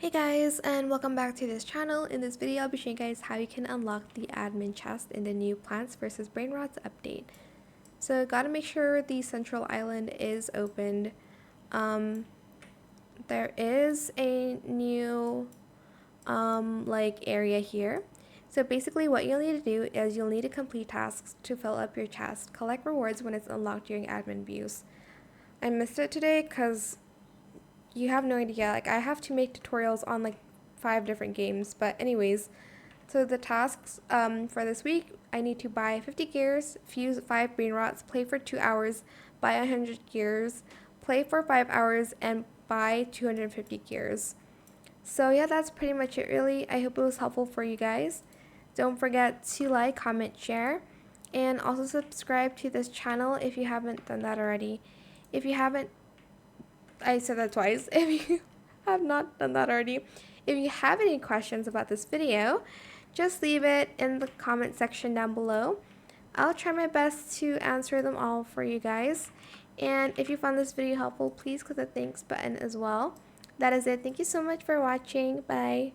Hey guys, and welcome back to this channel. In this video, I'll be showing you guys how you can unlock the admin chest in the new Plants vs. Brainrots update. So gotta make sure the central island is opened. There is a new area here. So basically what you'll need to do is you'll need to complete tasks to fill up your chest, collect rewards when it's unlocked during admin views. I missed it today because you have no idea. I have to make tutorials on 5 different games. But anyways, so the tasks for this week, I need to buy 50 gears, fuse 5 Brainrots, play for 2 hours, buy 100 gears, play for 5 hours, and buy 250 gears. So yeah, that's pretty much it really. I hope it was helpful for you guys. Don't forget to like, comment, share, and also subscribe to this channel if you haven't done that already. If you haven't, I said that twice. If you have not done that already, if you have any questions about this video, just leave it in the comment section down below. I'll try my best to answer them all for you guys. And if you found this video helpful, please click the thanks button as well. That is it. Thank you so much for watching. Bye.